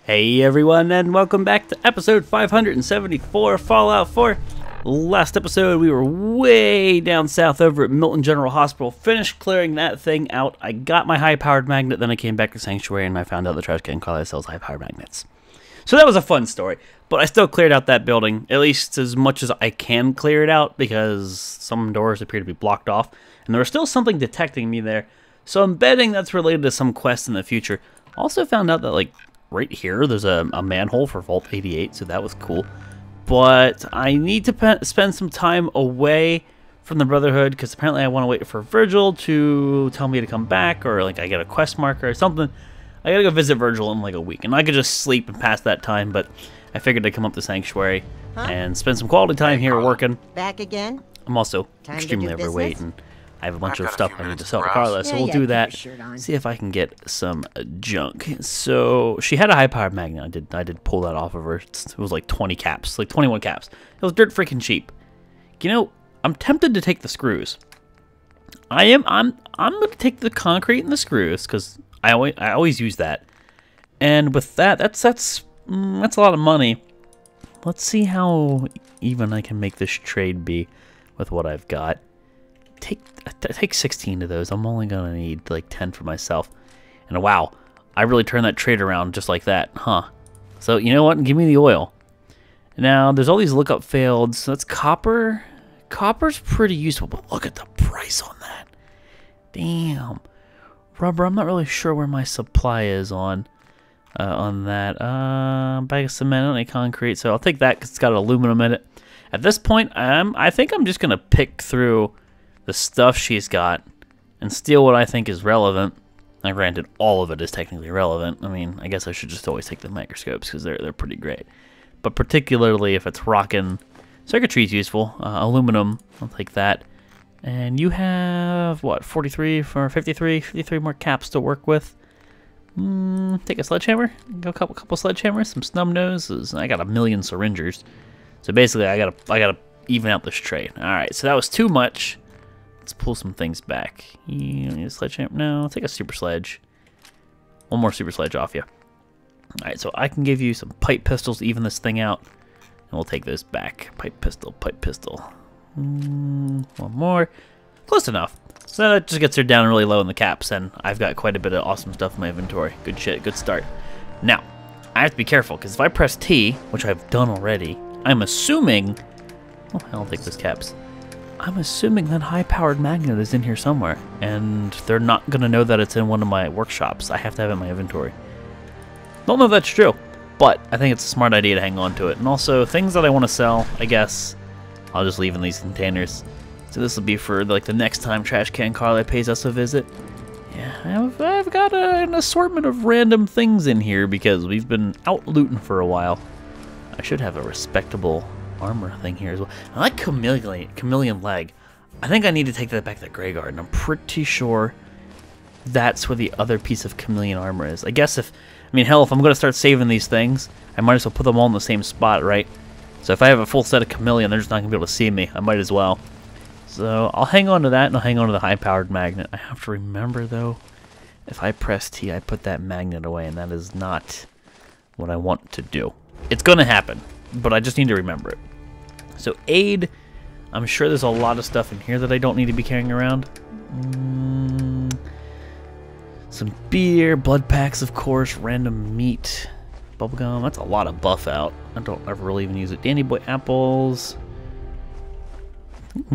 Hey everyone, and welcome back to episode 574 Fallout 4. Last episode we were way down south over at Milton General Hospital, finished clearing that thing out. I got my high-powered magnet, then I came back to Sanctuary and I found out the trash can collar sells high-powered magnets. So that was a fun story, but I still cleared out that building, at least as much as I can clear it out, because some doors appear to be blocked off, and there was still something detecting me there, so I'm betting that's related to some quest in the future. Also found out that, like, right here, there's a manhole for Vault 88, so that was cool. But I need to spend some time away from the Brotherhood, because apparently I want to wait for Virgil to tell me to come back, or like I get a quest marker or something. I gotta go visit Virgil in like a week, and I could just sleep and pass that time, but I figured I'd come up to Sanctuary and spend some quality time here working. Back again? I'm also extremely overweight, and I have a bunch of stuff I need to sell to Carla, so we'll do that. See if I can get some junk. So she had a high-powered magnet. I did pull that off of her. It was like 20 caps, like 21 caps. It was dirt freaking cheap. You know, I'm tempted to take the screws. I'm gonna take the concrete and the screws because I always use that. And with that, that's a lot of money. Let's see how even I can make this trade be with what I've got. Take 16 of those. I'm only gonna need like 10 for myself. And wow, I really turned that trade around just like that, huh? So you know what? Give me the oil. Now there's all these lookup failed. So that's copper. Copper's pretty useful, but look at the price on that. Damn. Rubber. I'm not really sure where my supply is on that. Bag of cement, only concrete. So I'll take that because it's got aluminum in it. At this point, I think I'm just gonna pick through the stuff she's got and steal what I think is relevant. Now, granted, all of it is technically relevant. I mean, I guess I should just always take the microscopes because they're pretty great. But particularly if it's rocking, circuitry is useful. Aluminum, I'll take that. And you have what, 43 for 53 more caps to work with. Take a sledgehammer. Go a couple sledgehammers, some snub noses. I got a million syringers. So basically, I gotta even out this trade. All right, so that was too much. Let's pull some things back. You need a sledgehammer? No, I'll take a super sledge. One more super sledge off you. Alright, so I can give you some pipe pistols to even this thing out. And we'll take this back. Pipe pistol, pipe pistol. One more. Close enough. So that just gets her down really low in the caps, and I've got quite a bit of awesome stuff in my inventory. Good shit, good start. Now, I have to be careful, because if I press T, which I've done already, I'm assuming... Oh, I'll take those caps. I'm assuming that high-powered magnet is in here somewhere, and they're not going to know that it's in one of my workshops. I have to have it in my inventory. Don't know if that's true, but I think it's a smart idea to hang on to it. And also, things that I want to sell, I guess, I'll just leave in these containers. So this will be for like the next time Trash Can Carla pays us a visit. Yeah, I've got an assortment of random things in here because we've been out looting for a while. I should have a respectable armor thing here as well. I like chameleon leg. I think I need to take that back to Grey Garden. I'm pretty sure that's where the other piece of chameleon armor is. I guess I mean, hell, if I'm going to start saving these things, I might as well put them all in the same spot, right? So if I have a full set of chameleon, they're just not going to be able to see me. I might as well. So I'll hang on to that, and I'll hang on to the high-powered magnet. I have to remember, though, if I press T, I put that magnet away, and that is not what I want to do. It's going to happen, but I just need to remember it. So aid, I'm sure there's a lot of stuff in here that I don't need to be carrying around. Some beer, blood packs, of course, random meat, bubblegum. That's a lot of buff out. I don't ever really even use it. Danny Boy apples.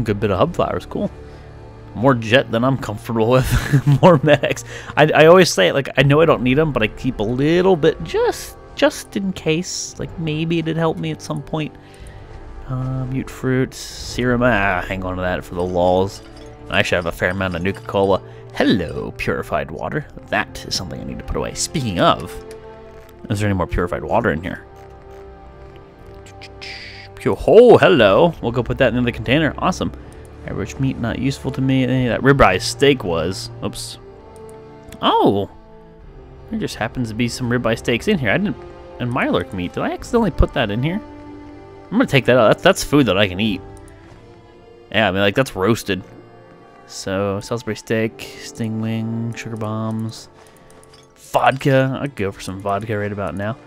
Good bit of hub flowers, cool. More jet than I'm comfortable with. More medics. I always say, like, I know I don't need them, but I keep a little bit just in case. Like, maybe it'd help me at some point. Mute fruit, serum, hang on to that for the lulz. I should have a fair amount of Nuka-Cola. Hello, purified water. That is something I need to put away. Speaking of, is there any more purified water in here? Oh, hello. We'll go put that in the container. Awesome. Average meat, not useful to me. Any of that ribeye steak was. Oops. Oh, there just happens to be some ribeye steaks in here. I didn't. And Mirelurk meat. Did I accidentally put that in here? I'm gonna take that out. That's food that I can eat. Yeah, I mean, like, that's roasted. So, Salisbury steak, sting wing, sugar bombs, vodka. I'd go for some vodka right about now.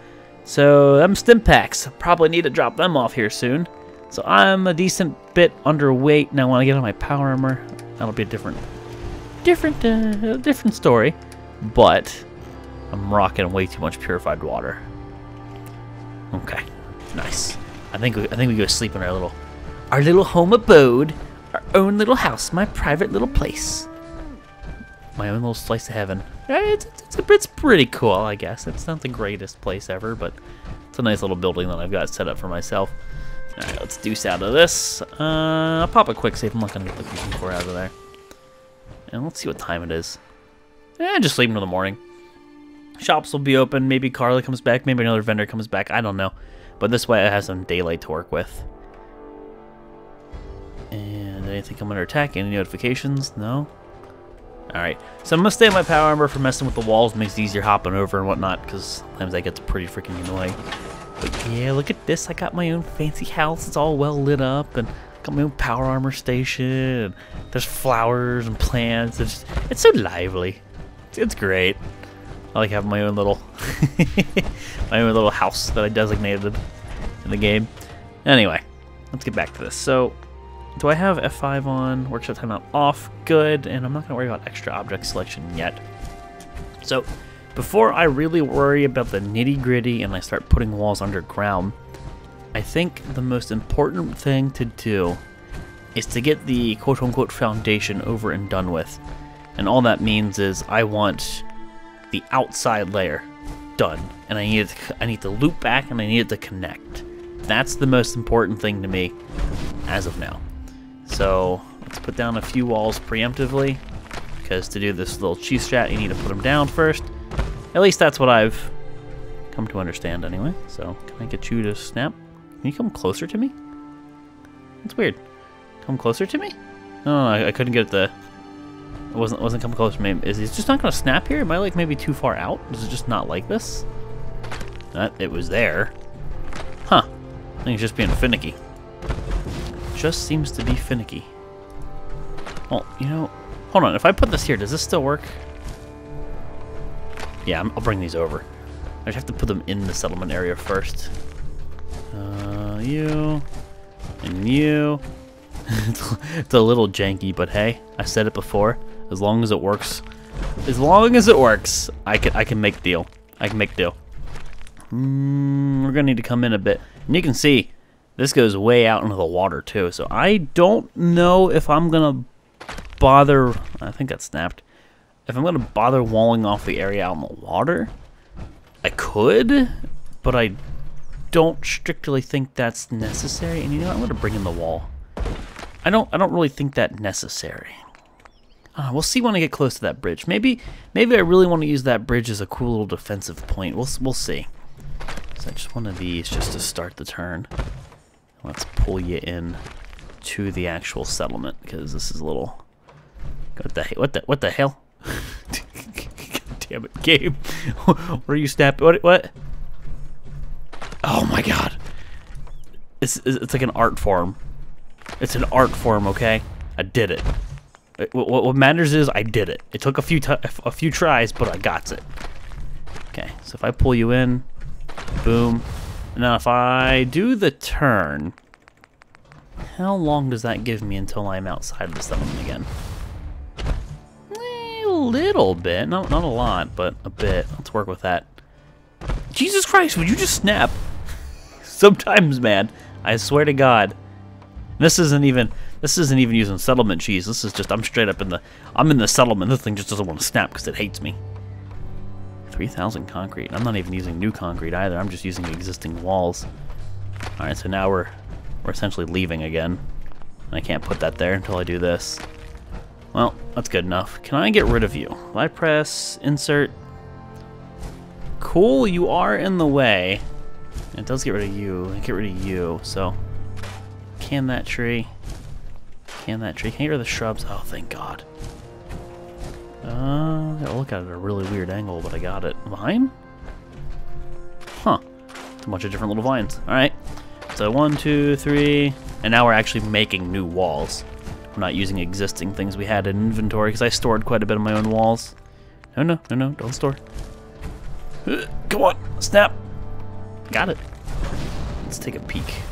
So them stim packs, probably need to drop them off here soon. So I'm a decent bit underweight. Now when I get on my power armor, that'll be a different story. But I'm rocking way too much purified water. Okay, nice. I think we go sleep in our little home abode, our own little house, my private little place, my own little slice of heaven. It's pretty cool, I guess. It's not the greatest place ever, but it's a nice little building that I've got set up for myself. All right, let's deuce out of this. I'll pop a quick save. I'm not gonna get the cooking core out of there. And let's see what time it is. Just sleep until the morning. Shops will be open. Maybe Carla comes back. Maybe another vendor comes back. I don't know. But this way I have some daylight to work with. And anything come under attack? Any notifications? No? Alright. So I'm going to stay in my power armor for messing with the walls. Makes it easier hopping over and whatnot. Because sometimes that gets pretty freaking annoying. But yeah, look at this. I got my own fancy house. It's all well lit up. And got my own power armor station. And there's flowers and plants. It's so lively. It's great. I like having my own little house that I designated in the game. Anyway, let's get back to this. So, do I have F5 on? Workshop timeout off. Good. And I'm not going to worry about extra object selection yet. So, before I really worry about the nitty-gritty and I start putting walls underground, I think the most important thing to do is to get the quote-unquote foundation over and done with. And all that means is I want the outside layer done, and I need to loop back and I need it to connect. That's the most important thing to me as of now. So let's put down a few walls preemptively, because to do this little cheese strat you need to put them down first. At least that's what I've come to understand anyway. So can I get you to snap? Can you come closer to me? That's weird. Come closer to me? No, I couldn't get the... It wasn't coming close to me. Is he just not going to snap here? Am I like maybe too far out? Is it just not like this? It was there. Huh. I think it's just being finicky. Just seems to be finicky. Well, you know, hold on. If I put this here, does this still work? Yeah, I'll bring these over. I just have to put them in the settlement area first. You and you. It's a little janky, but hey, I said it before. As long as it works, I can make deal. I can make deal. We're gonna need to come in a bit, and you can see this goes way out into the water too. So I don't know if I'm gonna bother. I think that snapped. If I'm gonna bother walling off the area out in the water, I could, but I don't strictly think that's necessary. And you know what? I'm gonna bring in the wall. I don't really think that necessary. We'll see when I get close to that bridge. Maybe I really want to use that bridge as a cool little defensive point. We'll see. So just one of these just to start the turn. Let's pull you in to the actual settlement, because this is a little. What the hell? God damn it, game! What are you snapping? What? Oh my god! It's like an art form. It's an art form, okay? I did it. What matters is I did it. It took a few tries, but I got it. Okay, so if I pull you in, boom. Now if I do the turn, how long does that give me until I'm outside of the settlement again? A little bit, not a lot, but a bit. Let's work with that. Jesus Christ, would you just snap? Sometimes, man, I swear to God. This isn't even using settlement cheese. This is just I'm straight up in the settlement. This thing just doesn't want to snap because it hates me. 3,000 concrete. I'm not even using new concrete either. I'm just using existing walls. All right, so now we're essentially leaving again. And I can't put that there until I do this. Well, that's good enough. Can I get rid of you? If I press insert. Cool, you are in the way. It does get rid of you. Get rid of you. So. Can that tree? Can you get rid of the shrubs? Oh, thank God. I gotta look at it at a really weird angle, but I got it. Vine? Huh. It's a bunch of different little vines. Alright. So 1, 2, 3. And now we're actually making new walls. We're not using existing things we had in inventory, because I stored quite a bit of my own walls. No, don't store. Come on, snap. Got it. Let's take a peek.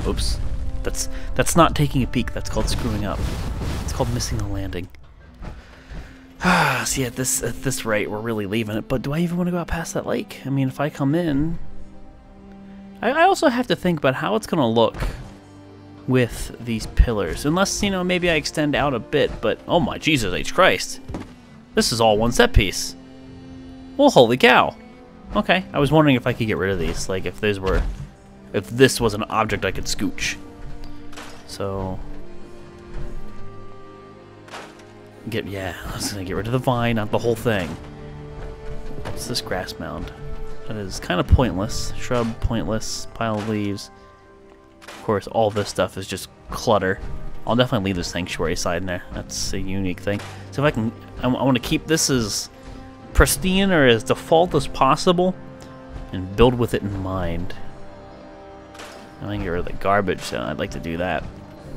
Oops. That's not taking a peek. That's called screwing up. It's called missing a landing. See, at this rate, we're really leaving it. But do I even want to go out past that lake? I mean, if I come in... I also have to think about how it's going to look with these pillars. Unless, you know, maybe I extend out a bit. But, oh my Jesus H. Christ. This is all one set piece. Well, holy cow. Okay, I was wondering if I could get rid of these. Like, if this was an object I could scooch. So... yeah, I was gonna get rid of the vine, not the whole thing. What's this grass mound? That is kind of pointless. Shrub, pointless, pile of leaves. Of course, all this stuff is just clutter. I'll definitely leave the sanctuary side in there. That's a unique thing. So if I can, I want to keep this as pristine or as default as possible, and build with it in mind. I can get rid of the garbage, so I'd like to do that.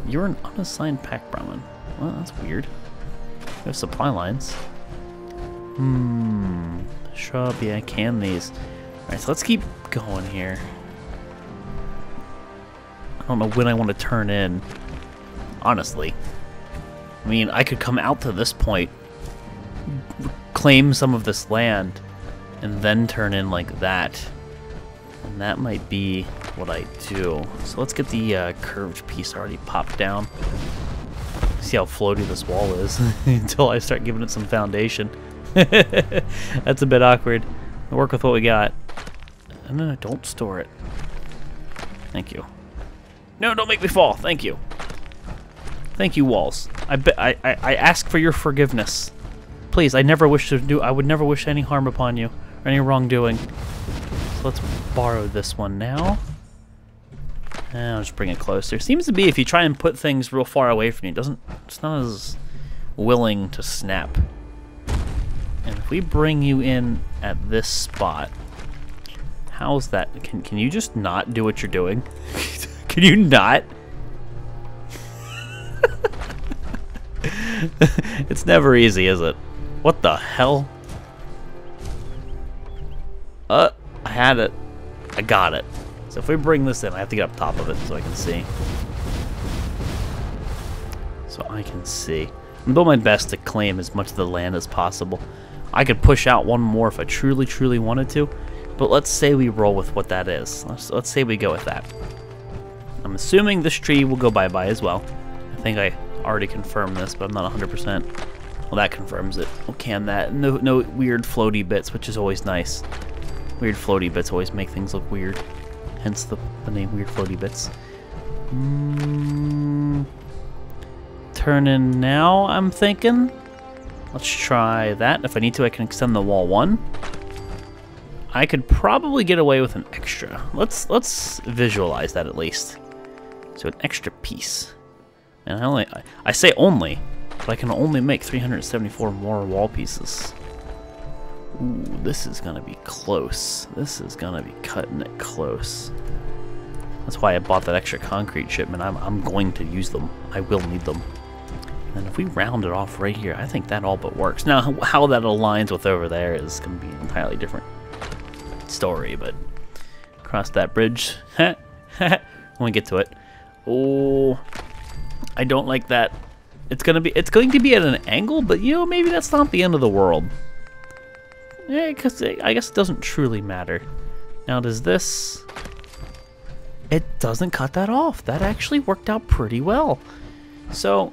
You're an unassigned pack Brahmin. Well, that's weird. We have supply lines. Shrub, yeah, can these. Alright, so let's keep going here. I don't know when I want to turn in, honestly. I mean, I could come out to this point, claim some of this land, and then turn in like that. And that might be what I do. So let's get the curved piece already popped down. See how floaty this wall is until I start giving it some foundation. That's a bit awkward. We'll work with what we got. No, don't store it. Thank you. No, don't make me fall. Thank you. Thank you, walls. I ask for your forgiveness. Please, I would never wish any harm upon you or any wrongdoing. So let's borrow this one now. And I'll just bring it closer. Seems to be if you try and put things real far away from you, it's not as willing to snap. And if we bring you in at this spot, how's that? Can you just not do what you're doing? Can you not? It's never easy, is it? What the hell? I had it. I got it. So if we bring this in, I have to get up top of it so I can see. I'm doing my best to claim as much of the land as possible. I could push out one more if I truly wanted to, but let's say we roll with what that is. Let's say we go with that. I'm assuming this tree will go bye-bye as well. I think I already confirmed this, but I'm not 100%. Well, that confirms it. We'll can that. No weird floaty bits, which is always nice. Weird floaty bits always make things look weird. Hence the name Weird Floaty Bits. Turn in now, I'm thinking. Let's try that. If I need to, I can extend the wall one. I could probably get away with an extra. Let's visualize that at least. So an extra piece. And I say only, but I can only make 374 more wall pieces. Ooh, this is gonna be close. This is gonna be cutting it close. That's why I bought that extra concrete shipment. I'm going to use them. I will need them. And if we round it off right here, I think that all but works. Now, how that aligns with over there is gonna be an entirely different story, but cross that bridge. When we get to it. Oh, I don't like that. It's going to be at an angle, but you know, maybe that's not the end of the world. Yeah, because I guess it doesn't truly matter. Now, does this... It doesn't cut that off. That actually worked out pretty well. So,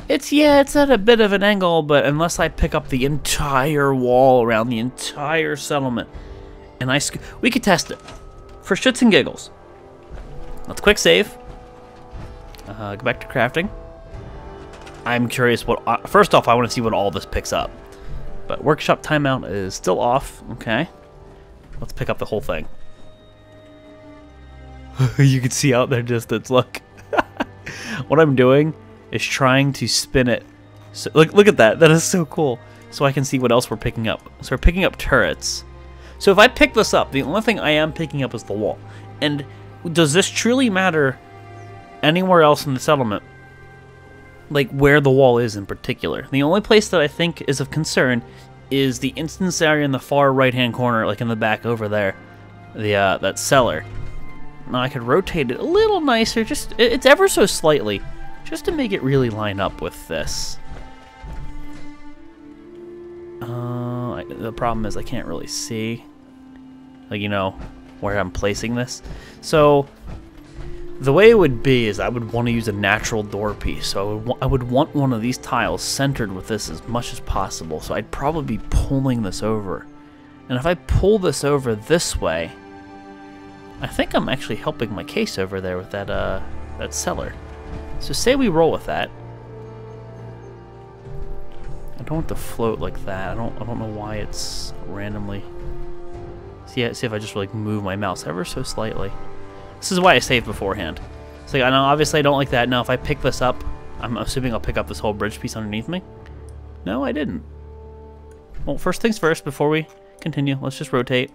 it's at a bit of an angle, but unless I pick up the entire wall around the entire settlement, and we could test it. For shits and giggles. Let's quick save. Go back to crafting. I'm curious what... first off, I want to see what all this picks up. But workshop timeout is still off. Okay. Let's pick up the whole thing. You can see out there distance. Look. What I'm doing is trying to spin it. So, look at that. That is so cool. So I can see what else we're picking up. So we're picking up turrets. So if I pick this up, the only thing I am picking up is the wall. And does this truly matter anywhere else in the settlement? Like where the wall is in particular. The only place that I think is of concern is the instance area in the far right hand corner, like in the back over there. that cellar. Now I could rotate it a little nicer, just it's ever so slightly, just to make it really line up with this. The problem is I can't really see, like, you know, where I'm placing this. So the way it would be is I would want to use a natural door piece. So I would want one of these tiles centered with this as much as possible. So I'd probably be pulling this over. And if I pull this over this way, I think I'm actually helping my case over there with that that cellar. So say we roll with that. I don't want to float like that. I don't know why it's randomly. See if I just like move my mouse ever so slightly. This is why I saved beforehand. So I know obviously I don't like that. Now if I pick this up, I'm assuming I'll pick up this whole bridge piece underneath me. No, I didn't. Well, first things first, before we continue, let's just rotate.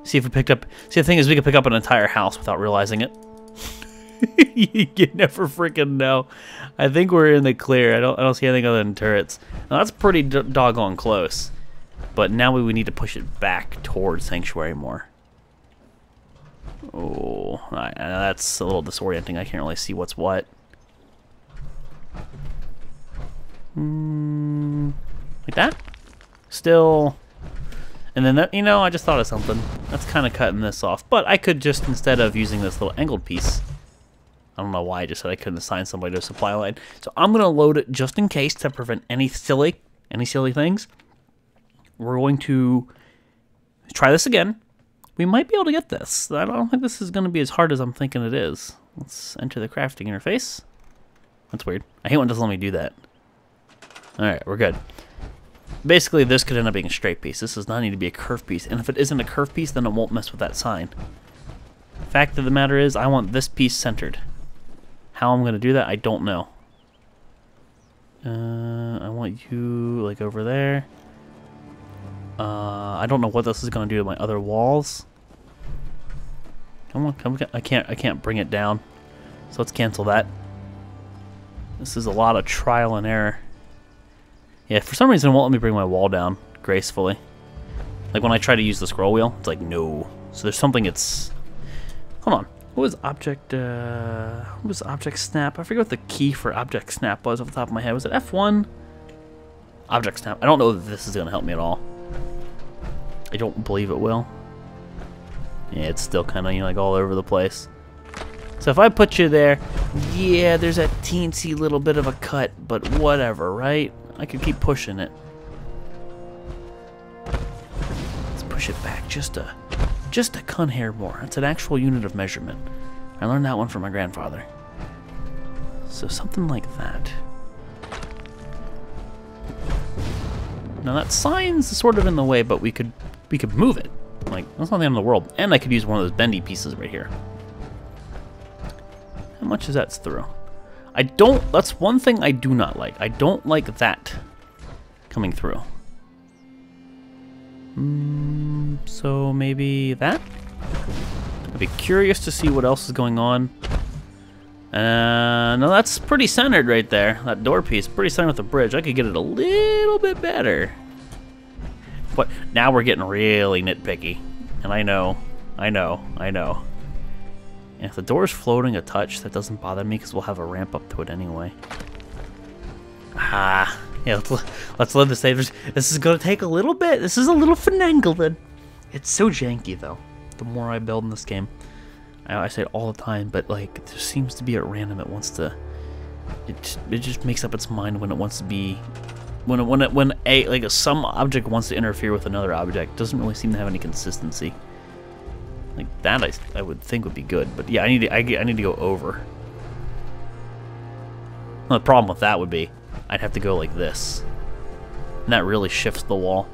See if we picked up. See, the thing is, we could pick up an entire house without realizing it. You never freaking know. I think we're in the clear. I don't see anything other than turrets. Now that's pretty doggone close. But now we need to push it back towards Sanctuary more. Oh, that's a little disorienting. I can't really see what's what. Like that? Still. And then that, you know, I just thought of something. That's kind of cutting this off. But I could just, instead of using this little angled piece, I don't know why I just said I couldn't assign somebody to a supply line. So I'm going to load it just in case to prevent any silly things. We're going to try this again. We might be able to get this. I don't think this is going to be as hard as I'm thinking it is. Let's enter the crafting interface. That's weird. I hate when it doesn't let me do that. Alright, we're good. Basically, this could end up being a straight piece. This does not need to be a curved piece. And if it isn't a curved piece, then it won't mess with that sign. Fact of the matter is, I want this piece centered. How I'm going to do that, I don't know. I want you, like, over there. I don't know what this is going to do to my other walls. Come on, I can't bring it down. So let's cancel that. This is a lot of trial and error. Yeah, for some reason it won't let me bring my wall down gracefully. Like when I try to use the scroll wheel, it's like, no. So there's something it's... Hold on. What was object snap? I forget what the key for object snap was off the top of my head. Was it F1? Object snap. I don't know if this is going to help me at all. I don't believe it will. Yeah, it's still kind of, you know, like all over the place. So if I put you there, yeah, there's a teensy little bit of a cut, but whatever, right? I could keep pushing it. Let's push it back just a cunt hair more. That's an actual unit of measurement. I learned that one from my grandfather. So something like that. Now that sign's sort of in the way, but we could move it. Like, that's not the end of the world. And I could use one of those bendy pieces right here. How much is that through? That's one thing I do not like. I don't like that coming through. So maybe that? I'd be curious to see what else is going on. No, that's pretty centered right there. That door piece, pretty centered with the bridge. I could get it a little bit better. But now we're getting really nitpicky. And I know. And if the door's floating a touch, that doesn't bother me because we'll have a ramp up to it anyway. Yeah, let's let this say. This is going to take a little bit. This is a little finagling. It's so janky, though, the more I build in this game. I say it all the time, but, like, there seems to be at random it wants to... It just makes up its mind when it wants to be... When some object wants to interfere with another object. It doesn't really seem to have any consistency. Like that, I would think would be good, but yeah, I need to go over. Well, the problem with that would be I'd have to go like this, and that really shifts the wall.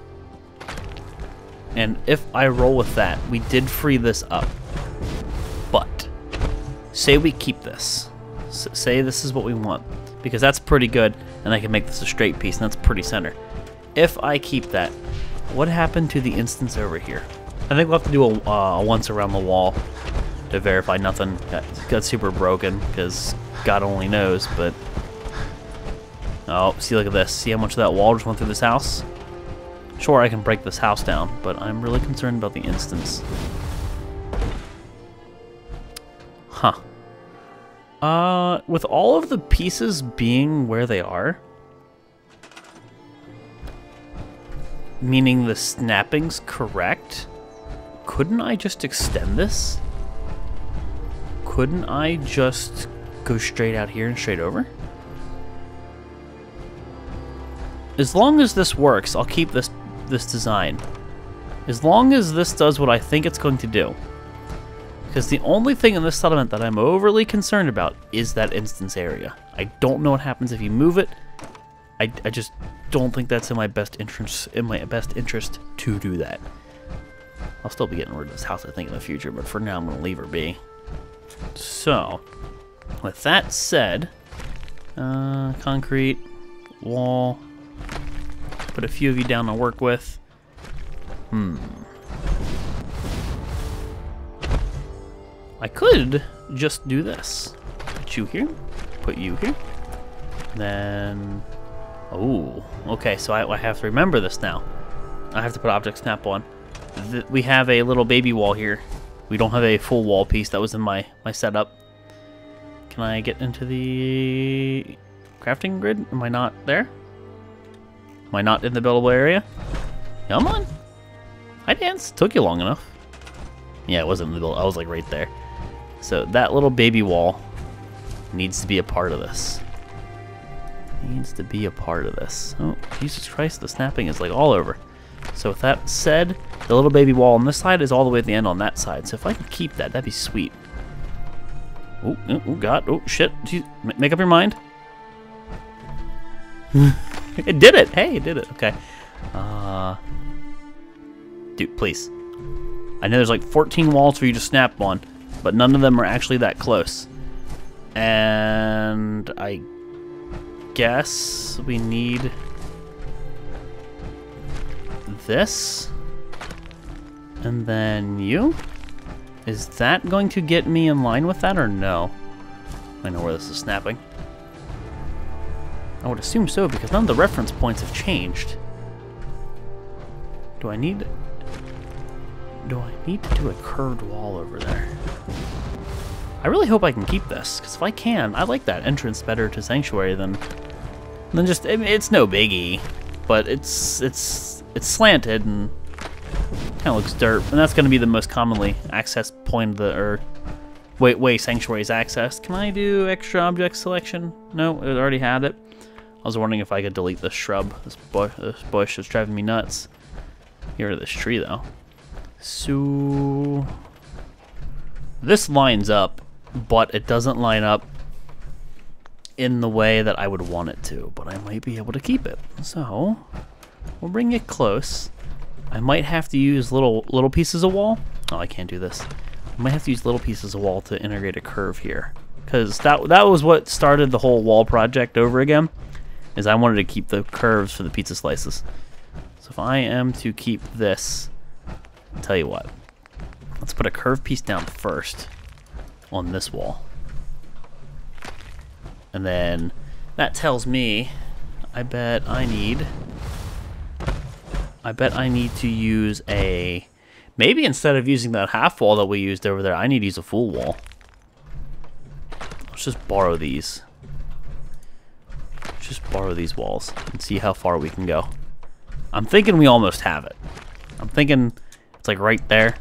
And if I roll with that, we did free this up. But say we keep this. Say this is what we want, because that's pretty good, and I can make this a straight piece, and that's pretty center. If I keep that, what happened to the instance over here? I think we'll have to do a once around the wall to verify nothing got super broken, because God only knows, but... Oh, see, look at this. See how much of that wall just went through this house? Sure, I can break this house down, but I'm really concerned about the instance. Huh. With all of the pieces being where they are, meaning the snapping's correct, couldn't I just extend this? Couldn't I just go straight out here and straight over? As long as this works, I'll keep this design. As long as this does what I think it's going to do. Because the only thing in this settlement that I'm overly concerned about is that instance area. I don't know what happens if you move it. I just don't think that's in my best interest to do that. I'll still be getting rid of this house, I think, in the future, but for now I'm going to leave her be. So, with that said, concrete, wall, put a few of you down to work with. I could just do this. Put you here, put you here, then... Oh, okay, so I have to remember this now. I have to put object snap on. We have a little baby wall here. We don't have a full wall piece. That was in my setup. Can I get into the crafting grid? Am I not there? Am I not in the buildable area? Come on. I danced. Took you long enough. Yeah, it wasn't in the build. I was like right there. So that little baby wall needs to be a part of this. Needs to be a part of this. Oh, Jesus Christ, the snapping is like all over. So with that said, the little baby wall on this side is all the way at the end on that side. So if I can keep that, that'd be sweet. Oh, oh God, oh shit. Jeez. Make up your mind. It did it. Hey, it did it. Okay. Dude, please. I know there's like 14 walls for you to snap on, but none of them are actually that close. And I guess we need this. And then you? Is that going to get me in line with that or no? I know where this is snapping. I would assume so because none of the reference points have changed. Do I need to do a curved wall over there? I really hope I can keep this, because if I can, I like that entrance better to Sanctuary than just, I mean, it's no biggie, but it's slanted and kind of looks dirt, and that's going to be the most commonly accessed point of the, or way Sanctuary is accessed. Can I do extra object selection? No, it already had it. I was wondering if I could delete this shrub, this bush is driving me nuts. Get rid of this tree though. So this lines up, but it doesn't line up in the way that I would want it to, but I might be able to keep it. So we'll bring it close. I might have to use little pieces of wall. Oh, I can't do this. I might have to use little pieces of wall to integrate a curve here, because that was what started the whole wall project over again, is I wanted to keep the curves for the pizza slices. So if I am to keep this, I'll tell you what, let's put a curved piece down first on this wall. And then that tells me, I bet I need to use a, maybe instead of using that half wall that we used over there, I need to use a full wall. Let's just borrow these. Just borrow these walls and see how far we can go. I'm thinking we almost have it. I'm thinking it's like right there.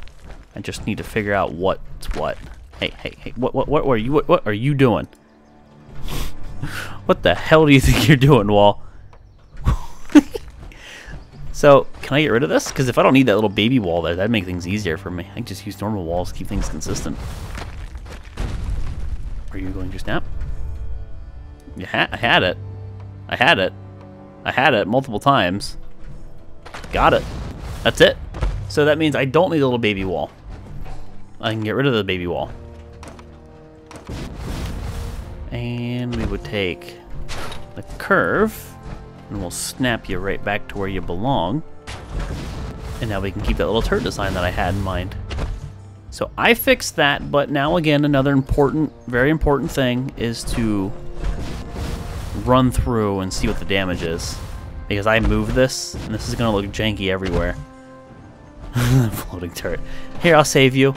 I just need to figure out what's what. Hey, what are you doing? What the hell do you think you're doing, wall? So, can I get rid of this? Because if I don't need that little baby wall there, that'd make things easier for me. I can just use normal walls to keep things consistent. Are you going to snap? I had it. I had it. I had it multiple times. Got it. That's it. So that means I don't need a little baby wall. I can get rid of the baby wall. And we would take the curve, and we'll snap you right back to where you belong. And now we can keep that little turret design that I had in mind. So I fixed that, but now again, another important, very important thing is to run through and see what the damage is. Because I moved this, and this is going to look janky everywhere. Floating turret. Here, I'll save you.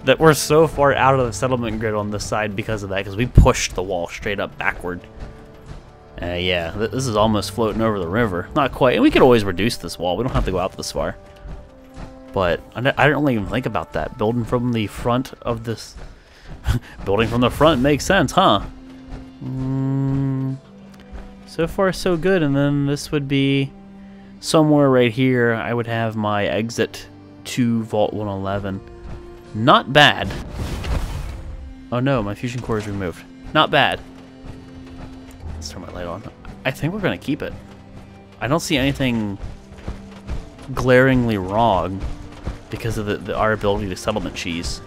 that we're so far out of the settlement grid on this side because of that, because we pushed the wall straight up backward. Yeah, this is almost floating over the river. Not quite. And we could always reduce this wall. We don't have to go out this far. But I didn't really even think about that. Building from the front of this... Building from the front makes sense, huh? So far, so good. And then this would be... Somewhere right here, I would have my exit to Vault 111. Not bad. Oh no, my fusion core is removed. Not bad. Let's turn my light on. I think we're going to keep it. I don't see anything glaringly wrong because of our ability to settlement cheese.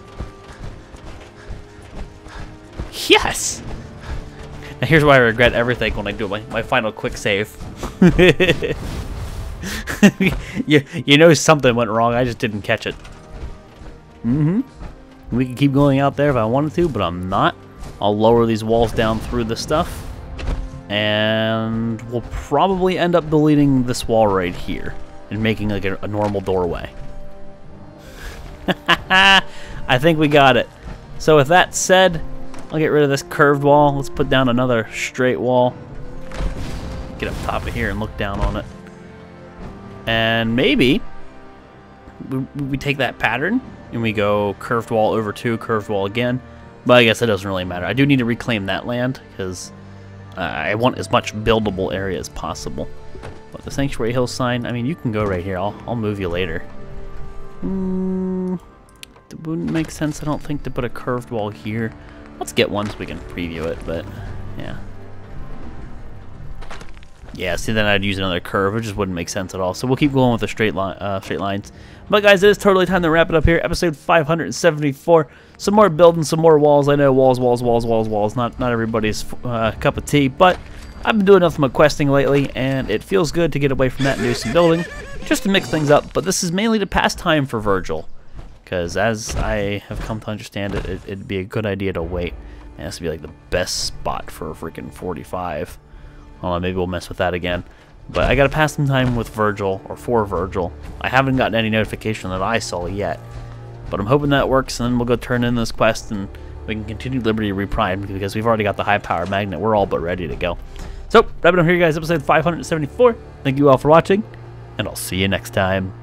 Yes! Now here's why I regret everything when I do my final quick save. you know something went wrong, I just didn't catch it. We can keep going out there if I wanted to, but I'm not. I'll lower these walls down through the stuff. And we'll probably end up deleting this wall right here and making like a normal doorway. I think we got it. So with that said, I'll get rid of this curved wall. Let's put down another straight wall. Get up top of here and look down on it. And maybe we take that pattern and we go curved wall over 2, curved wall again. But I guess it doesn't really matter. I do need to reclaim that land because I want as much buildable area as possible. But the Sanctuary Hill sign, I mean, you can go right here. I'll move you later. It wouldn't make sense, I don't think, to put a curved wall here. Let's get one so we can preview it, but yeah. Yeah, see, then I'd use another curve. It just wouldn't make sense at all. So we'll keep going with the straight lines. But guys, it is totally time to wrap it up here. Episode 574. Some more building, some more walls. I know walls. Not everybody's cup of tea, but I've been doing nothing but questing lately, and it feels good to get away from that and do some building, just to mix things up. But this is mainly to pass time for Virgil, because as I have come to understand it, it'd be a good idea to wait. It has to be like the best spot for a freaking 45. Maybe we'll mess with that again. But I gotta pass some time with Virgil, or for Virgil. I haven't gotten any notification that I saw yet. But I'm hoping that works, and then we'll go turn in this quest, and we can continue Liberty Reprimed, because we've already got the high-power magnet. We're all but ready to go. So, wrapping up here, guys, episode 574. Thank you all for watching, and I'll see you next time.